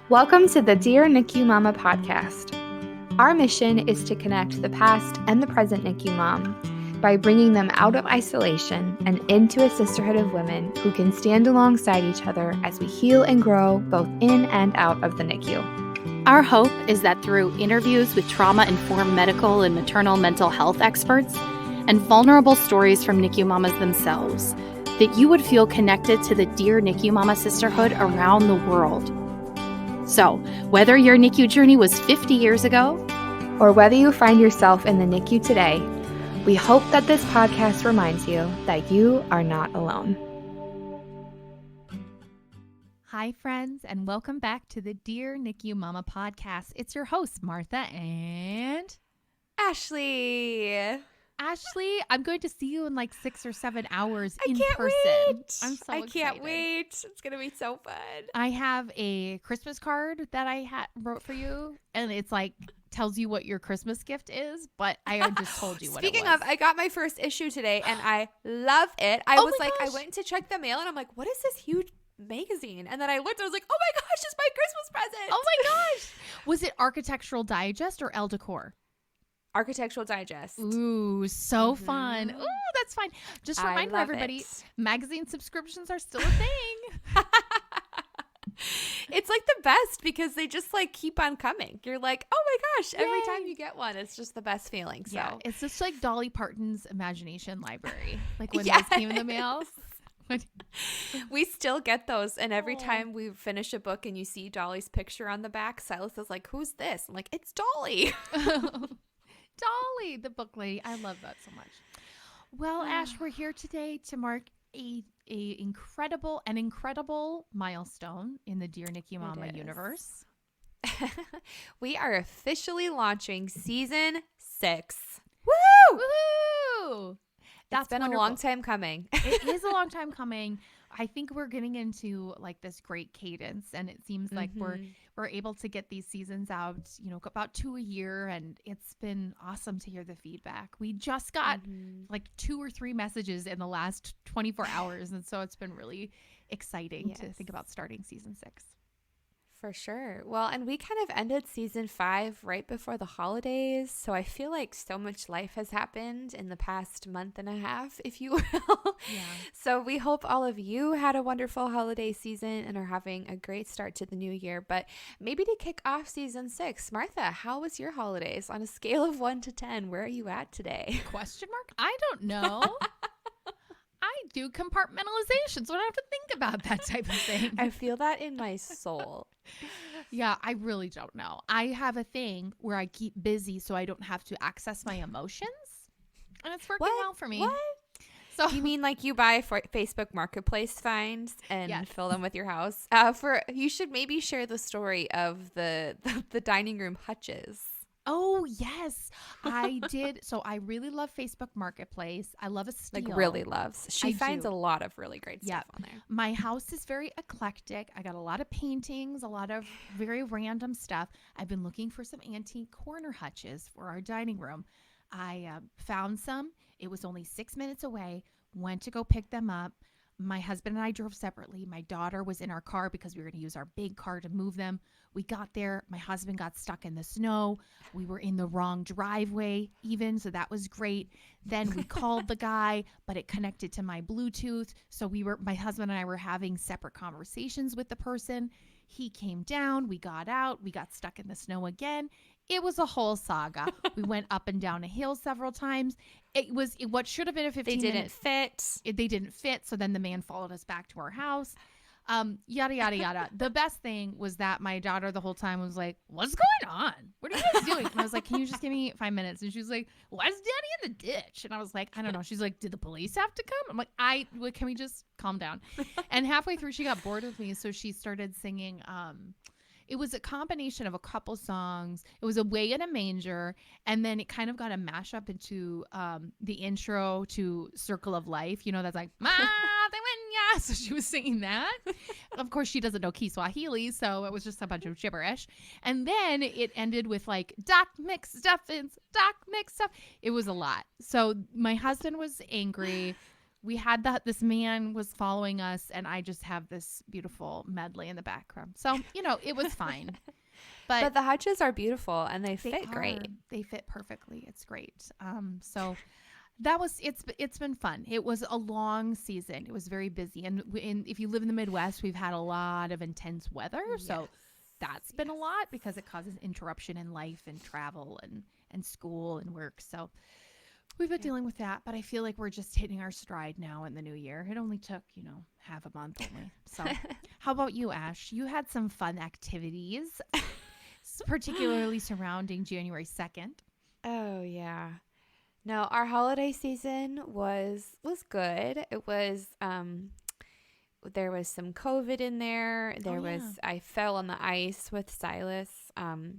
Welcome to the Dear NICU Mama podcast. Our mission is to connect the past and the present NICU mom by bringing them out of isolation and into a sisterhood of women who can stand alongside each other as we heal and grow both in and out of the NICU. Our hope is that through interviews with trauma-informed medical and maternal mental health experts and vulnerable stories from NICU mamas themselves, that you would feel connected to the Dear NICU Mama sisterhood around the world. So, whether your NICU journey was 50 years ago, or whether you find yourself in the NICU today, we hope that this podcast reminds you that you are not alone. Hi, friends, and welcome back to the Dear NICU Mama podcast. It's your host, Martha and Ashley. Ashley. I'm going to see you in like 6 or 7 hours in can't person. Wait. I'm so I excited. can't wait. It's going to be so fun. I have a Christmas card that I wrote for you, and it's like tells you what your Christmas gift is, but I just told you what it was. Speaking of, I got my first issue today, and I love it. I went to check the mail, and I'm like, what is this huge magazine? And then I looked, I was like, oh my gosh, it's my Christmas present. Oh my gosh. Was it Architectural Digest or Elle Decor? Architectural Digest. Ooh, so fun. Ooh, that's fine. Just a reminder, everybody, magazine subscriptions are still a thing. It's like the best because they just like keep on coming. You're like, oh my gosh, every time you get one, it's just the best feeling. So yeah, it's just like Dolly Parton's Imagination Library. Like when Yes. those came in the mail. We still get those, and every time we finish a book and you see Dolly's picture on the back, Silas is like, who's this? I'm like, it's Dolly. Dolly, the book lady. I love that so much. Well, Ash, we're here today to mark an incredible milestone in the Dear NICU Mama universe. We are officially launching season 6. Woo! Woohoo! That's been wonderful. a long time coming. It is a long time coming. I think we're getting into like this great cadence, and it seems like we're able to get these seasons out, about 2 a year, and it's been awesome to hear the feedback. We just got like 2 or 3 messages in the last 24 hours, and so it's been really exciting to think about starting season 6. For sure. Well, and we kind of ended season 5 right before the holidays, so I feel like so much life has happened in the past month and a half, if you will. Yeah. So we hope all of you had a wonderful holiday season and are having a great start to the new year. But maybe to kick off season 6, Martha, how was your holidays? On a scale of 1 to 10, where are you at today? Question mark? I don't know. I do compartmentalization, so I don't have to think about that type of thing. I feel that in my soul. Yeah, I really don't know. I have a thing where I keep busy so I don't have to access my emotions, and it's working well for me. What? So you mean like you buy for Facebook Marketplace finds and fill them with your house? You should maybe share the story of the dining room hutches. Oh, yes, I did. So I really love Facebook Marketplace. I love a steal. Like really loves. She finds a lot of really great stuff on there. My house is very eclectic. I got a lot of paintings, a lot of very random stuff. I've been looking for some antique corner hutches for our dining room. I found some. It was only 6 minutes away. Went to go pick them up. My husband and I drove separately. My daughter was in our car because we were going to use our big car to move them. We got there. My husband got stuck in the snow. We were in the wrong driveway even, so that was great. Then we called the guy, but it connected to my Bluetooth. So my husband and I were having separate conversations with the person. He came down. We got out. We got stuck in the snow again. It was a whole saga. We went up and down a hill several times. It was what should have been a 15 minute. They didn't fit. So then the man followed us back to our house. Yada, yada, yada. The best thing was that my daughter the whole time was like, what's going on? What are you guys doing? And I was like, can you just give me 5 minutes? And she was like, why is Daddy in the ditch? And I was like, I don't know. She's like, did the police have to come? I'm like, can we just calm down? And halfway through, she got bored with me. So she started singing, it was a combination of a couple songs. It was Away in a Manger, and then it kind of got a mashup into the intro to Circle of Life. That's like, so she was singing that. Of course, she doesn't know Kiswahili, so it was just a bunch of gibberish. And then it ended with like, Doc mix stuff. It was a lot. So my husband was angry. we had this man was following us, and I just have this beautiful medley in the background. So, it was fine. But the hutches are beautiful and they fit great. They fit perfectly. It's great. So it's been fun. It was a long season. It was very busy. And if you live in the Midwest, we've had a lot of intense weather. Yes. So that's been a lot because it causes interruption in life and travel and school and work. So we've been dealing with that, but I feel like we're just hitting our stride now in the new year. It only took, half a month only. So how about you, Ash? You had some fun activities, particularly surrounding January 2nd. Oh, yeah. No, our holiday season was good. It was, there was some COVID in there. I fell on the ice with Silas,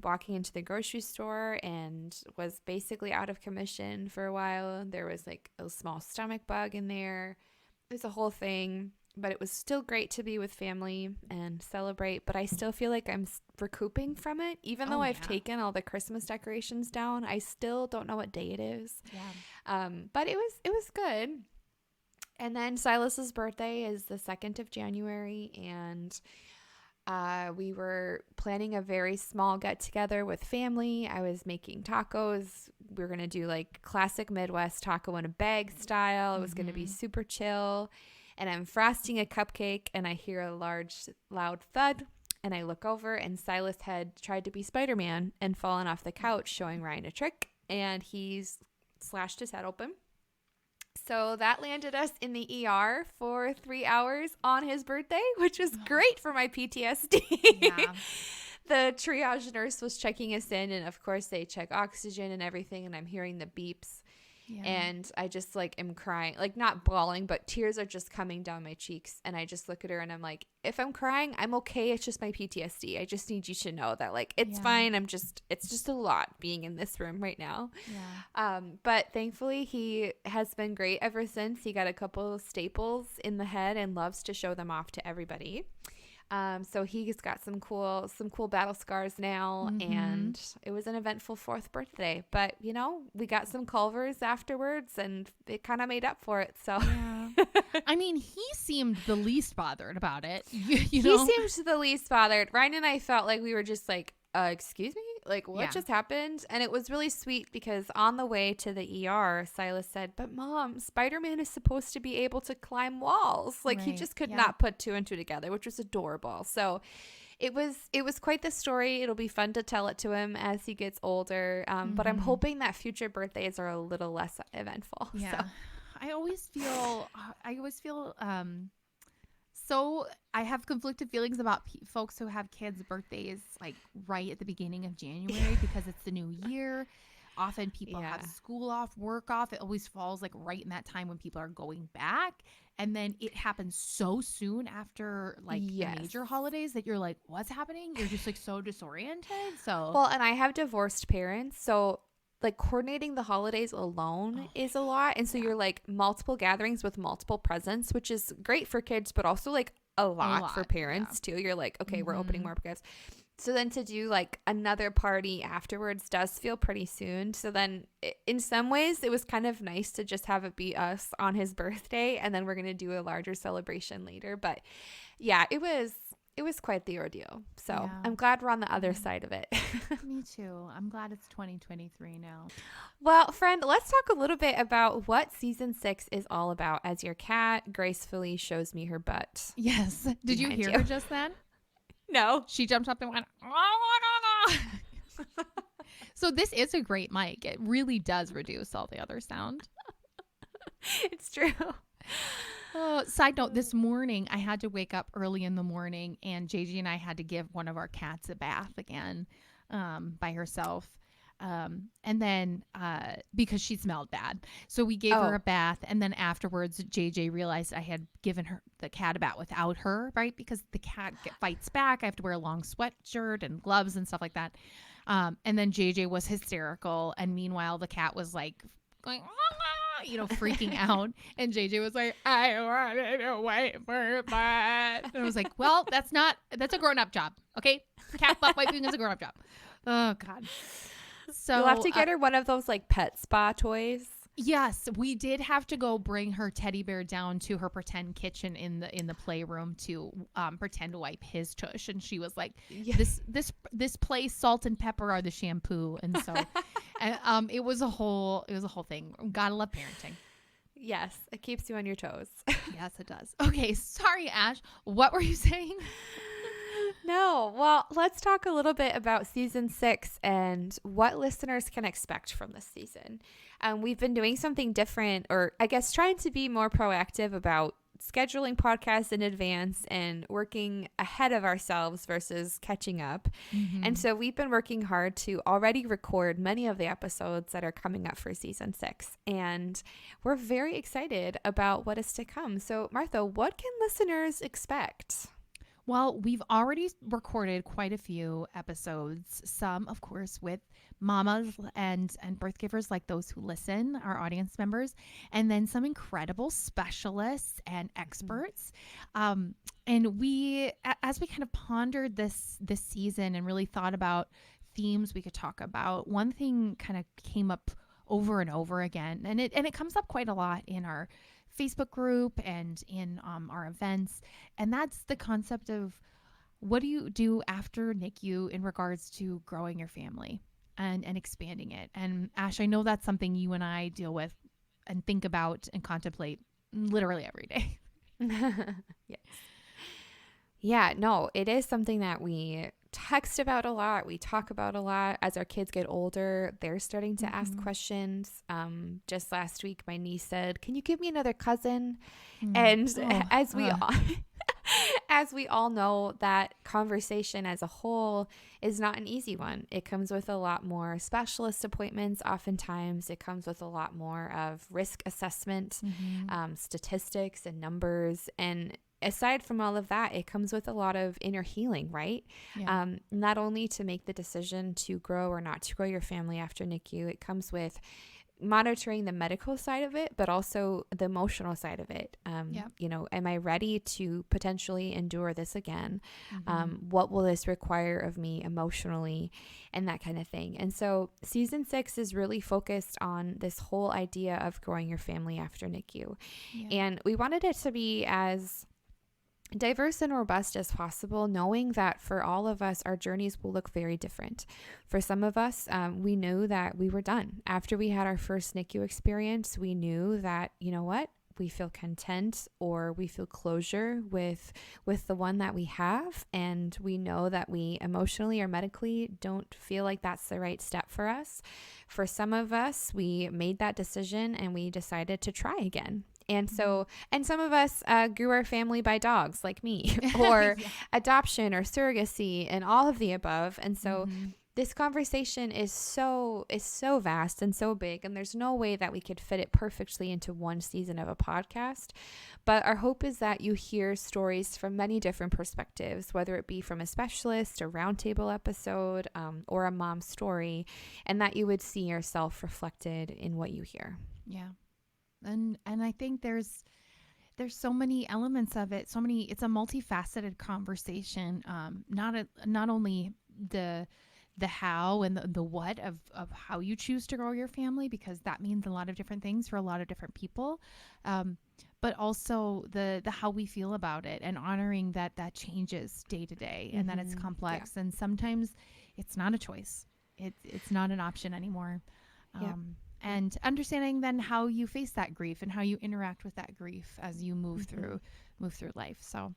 walking into the grocery store and was basically out of commission for a while. There was like a small stomach bug in there. It was a whole thing, but it was still great to be with family and celebrate. But I still feel like I'm recouping from it. Even though I've taken all the Christmas decorations down, I still don't know what day it is. Yeah. But it was good. And then Silas's birthday is the 2nd of January, and we were planning a very small get-together with family. I was making tacos. We were going to do like classic Midwest taco in a bag style. It was going to be super chill. And I'm frosting a cupcake, and I hear a large, loud thud, and I look over, and Silas had tried to be Spider-Man and fallen off the couch, showing Ryan a trick, and he's slashed his head open. So that landed us in the ER for 3 hours on his birthday, which was great for my PTSD. Yeah. The triage nurse was checking us in, and of course they check oxygen and everything, and I'm hearing the beeps. Yeah. And I just like am crying, like not bawling, but tears are just coming down my cheeks. And I just look at her and I'm like, if I'm crying, I'm okay. It's just my PTSD. I just need you to know that like, it's fine. It's just a lot being in this room right now. Yeah. But thankfully he has been great ever since. He got a couple of staples in the head and loves to show them off to everybody. So he's got some cool battle scars now, and it was an eventful 4th birthday, but we got some Culvers afterwards and it kind of made up for it. So yeah. I mean, he seemed the least bothered about it. He seemed the least bothered. Ryan and I felt like we were just like, excuse me? Like, what just happened? And it was really sweet because on the way to the ER, Silas said, but Mom, Spider-Man is supposed to be able to climb walls. Like, he just could not put 2 and 2 together, which was adorable. So it was quite the story. It'll be fun to tell it to him as he gets older. But I'm hoping that future birthdays are a little less eventful. Yeah. So. I always feel so I have conflicted feelings about folks who have kids' birthdays like right at the beginning of January because it's the new year. Often people have school off, work off. It always falls like right in that time when people are going back. And then it happens so soon after like the major holidays that you're like, what's happening? You're just like so disoriented. So well, and I have divorced parents. So like coordinating the holidays alone is a lot. And so you're like multiple gatherings with multiple presents, which is great for kids, but also like a lot for parents too. You're like, okay, we're opening more gifts. So then to do like another party afterwards does feel pretty soon. So then in some ways it was kind of nice to just have it be us on his birthday. And then we're going to do a larger celebration later. But yeah, it was quite the ordeal. So I'm glad we're on the other side of it. Me too. I'm glad it's 2023 now. Well, friend, let's talk a little bit about what season 6 is all about as your cat gracefully shows me her butt. Yes. Did you hear her just then? No. She jumped up and went, oh. So this is a great mic. It really does reduce all the other sound. It's true. Side note, this morning I had to wake up early in the morning and JJ and I had to give one of our cats a bath again by herself. And then because she smelled bad. So we gave her a bath. And then afterwards, JJ realized I had given her the cat a bath without her, right? Because the cat fights back. I have to wear a long sweatshirt and gloves and stuff like that. And then JJ was hysterical. And meanwhile, the cat was like going, freaking out. And JJ was like, I wanted to wipe her butt. And I was like, well, that's a grown-up job. Okay. Cat butt wiping is a grown-up job. Oh God. So you'll have to get her one of those like pet spa toys. Yes, we did have to go bring her teddy bear down to her pretend kitchen in the playroom to pretend to wipe his tush, and she was like, Yeah. "This place, salt and pepper are the shampoo," and so it was a whole thing. Gotta love parenting. Yes, it keeps you on your toes. Yes, it does. Okay, sorry, Ash. What were you saying? No, well, let's talk a little bit about season 6 and what listeners can expect from this season. We've been doing something different, or I guess trying to be more proactive about scheduling podcasts in advance and working ahead of ourselves versus catching up. And so we've been working hard to already record many of the episodes that are coming up for season 6. And we're very excited about what is to come. So, Martha, what can listeners expect? Well, we've already recorded quite a few episodes, some, of course, with mamas and birth givers like those who listen, our audience members, and then some incredible specialists and experts. And we, as we kind of pondered this season and really thought about themes we could talk about, one thing kind of came up over and over again, and it comes up quite a lot in our Facebook group and in our events. And that's the concept of what do you do after NICU in regards to growing your family and expanding it. And Ash, I know that's something you and I deal with and think about and contemplate literally every day. Yes. Yeah, no, it is something that we text about a lot. We talk about a lot. As our kids get older, they're starting to ask questions. Just last week, my niece said, "Can you give me another cousin?" And as we all know, that conversation as a whole is not an easy one. It comes with a lot more specialist appointments. Oftentimes, it comes with a lot more of risk assessment, statistics and numbers. And aside from all of that, it comes with a lot of inner healing, right? Yeah. Not only to make the decision to grow or not to grow your family after NICU, it comes with monitoring the medical side of it, but also the emotional side of it. You know, am I ready to potentially endure this again? What will this require of me emotionally, and that kind of thing. And so season 6 is really focused on this whole idea of growing your family after NICU. And we wanted it to be as diverse and robust as possible, knowing that for all of us, our journeys will look very different. For some of us, we knew that we were done. After we had our first NICU experience, we knew that, you know what, we feel content or we feel closure with the one that we have. And we know that we emotionally or medically don't feel like that's the right step for us. For some of us, we made that decision and we decided to try again. And so, and some of us grew our family by dogs like me, or adoption or surrogacy and all of the above. And so this conversation is so vast and so big, and there's no way that we could fit it perfectly into one season of a podcast. But our hope is that you hear stories from many different perspectives, whether it be from a specialist, a roundtable episode, or a mom story, and that you would see yourself reflected in what you hear. Yeah. And I think there's so many elements of it. It's a multifaceted conversation. Not only the how and the what of how you choose to grow your family, because that means a lot of different things for a lot of different people. But also the how we feel about it, and honoring that changes day to day, and that it's complex, and sometimes it's not a choice. It's not an option anymore. And understanding then how you face that grief and how you interact with that grief as you move through life. So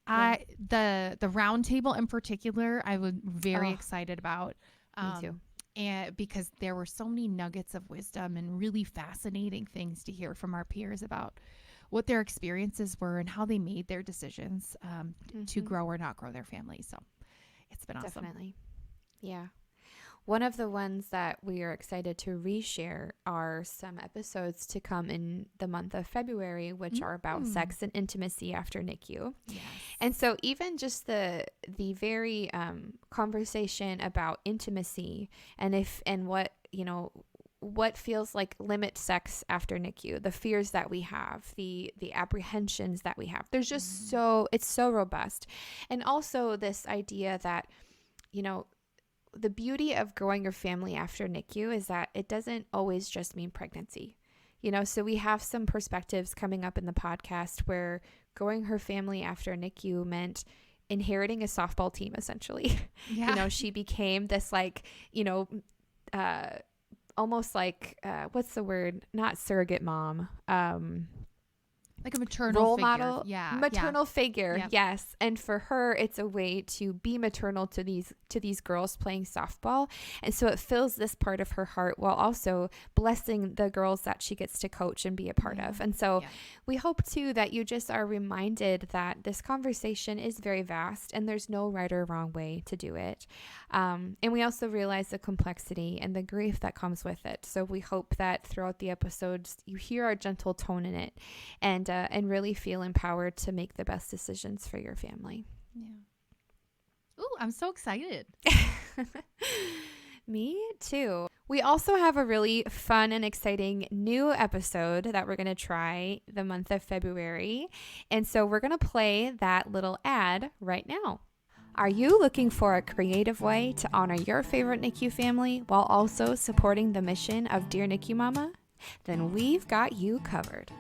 the roundtable in particular, I was very excited about. Me too. And because there were so many nuggets of wisdom and really fascinating things to hear from our peers about what their experiences were and how they made their decisions to grow or not grow their family. So it's been awesome. Definitely. Yeah. One of the ones that we are excited to reshare are some episodes to come in the month of February, which are about sex and intimacy after NICU. Yes. And so even just the very conversation about intimacy and what feels like limit sex after NICU, the fears that we have, the apprehensions that we have. There's just it's so robust. And also this idea that, you know, the beauty of growing your family after NICU is that it doesn't always just mean pregnancy. So we have some perspectives coming up in the podcast where growing her family after NICU meant inheriting a softball team, essentially. Yeah. She became this almost like, what's the word? Not surrogate mom. Like a maternal role figure. model, maternal figure. Yep. Yes. And for her, it's a way to be maternal to these girls playing softball. And so it fills this part of her heart while also blessing the girls that she gets to coach and be a part of. And so we hope too that you just are reminded that this conversation is very vast and there's no right or wrong way to do it. And we also realize the complexity and the grief that comes with it. So we hope that throughout the episodes, you hear our gentle tone in it and really feel empowered to make the best decisions for your family. Yeah. Ooh, I'm so excited. Me too. We also have a really fun and exciting new episode that we're going to try the month of February. And so we're going to play that little ad right now. Are you looking for a creative way to honor your favorite NICU family while also supporting the mission of Dear NICU Mama? Then we've got you covered.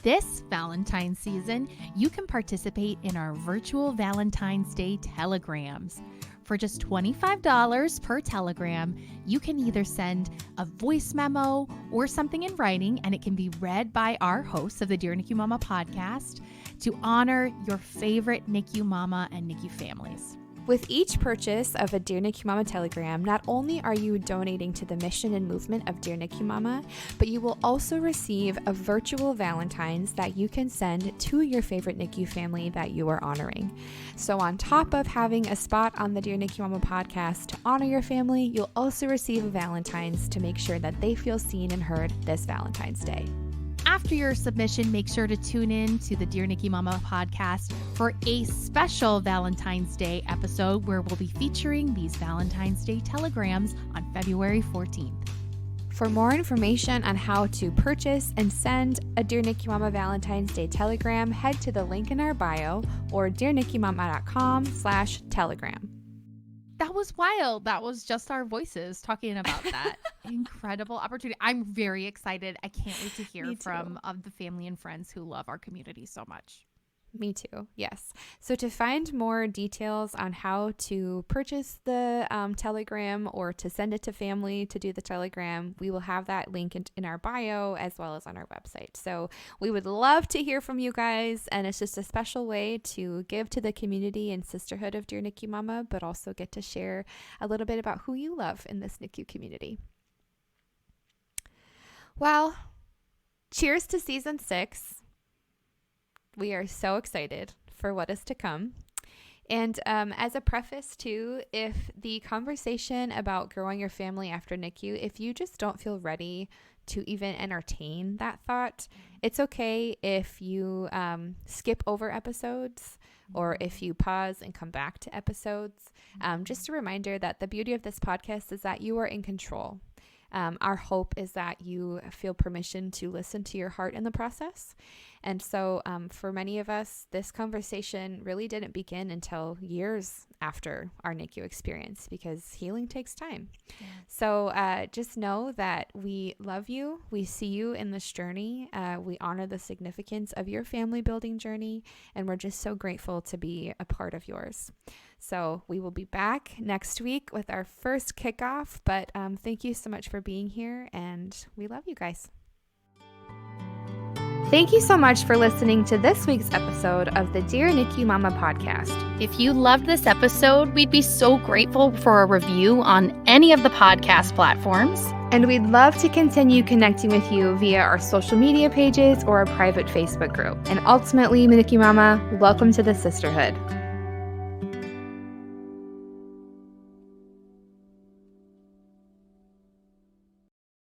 This Valentine's season, you can participate in our virtual Valentine's Day telegrams. For just $25 per telegram, you can either send a voice memo or something in writing, and it can be read by our hosts of the Dear NICU Mama podcast to honor your favorite NICU mama and NICU families. With each purchase of a Dear NICU Mama telegram, not only are you donating to the mission and movement of Dear NICU Mama, but you will also receive a virtual Valentine's that you can send to your favorite NICU family that you are honoring. So on top of having a spot on the Dear NICU Mama podcast to honor your family, you'll also receive a Valentine's to make sure that they feel seen and heard this Valentine's Day. After your submission, make sure to tune in to the Dear NICU Mama podcast for a special Valentine's Day episode where we'll be featuring these Valentine's Day telegrams on February 14th. For more information on how to purchase and send a Dear NICU Mama Valentine's Day telegram, head to the link in our bio or dearnicumama.com/telegram. That was wild. That was just our voices talking about that incredible opportunity. I'm very excited. I can't wait to hear from the family and friends who love our community so much. Me too. Yes. So to find more details on how to purchase the telegram or to send it to family to do the telegram, we will have that link in our bio as well as on our website. So we would love to hear from you guys. And it's just a special way to give to the community and sisterhood of Dear NICU Mama, but also get to share a little bit about who you love in this NICU community. Well, cheers to season 6. We are so excited for what is to come. And as a preface too, if the conversation about growing your family after NICU, if you just don't feel ready to even entertain that thought, it's okay if you skip over episodes or if you pause and come back to episodes. Just a reminder that the beauty of this podcast is that you are in control. Our hope is that you feel permission to listen to your heart in the process. And so for many of us, this conversation really didn't begin until years after our NICU experience because healing takes time. Yeah. So just know that we love you. We see you in this journey. We honor the significance of your family building journey, and we're just so grateful to be a part of yours. So we will be back next week with our first kickoff, but thank you so much for being here, and we love you guys. Thank you so much for listening to this week's episode of the Dear NICU Mama podcast. If you loved this episode, we'd be so grateful for a review on any of the podcast platforms. And we'd love to continue connecting with you via our social media pages or a private Facebook group. And ultimately, NICU Mama, welcome to the sisterhood.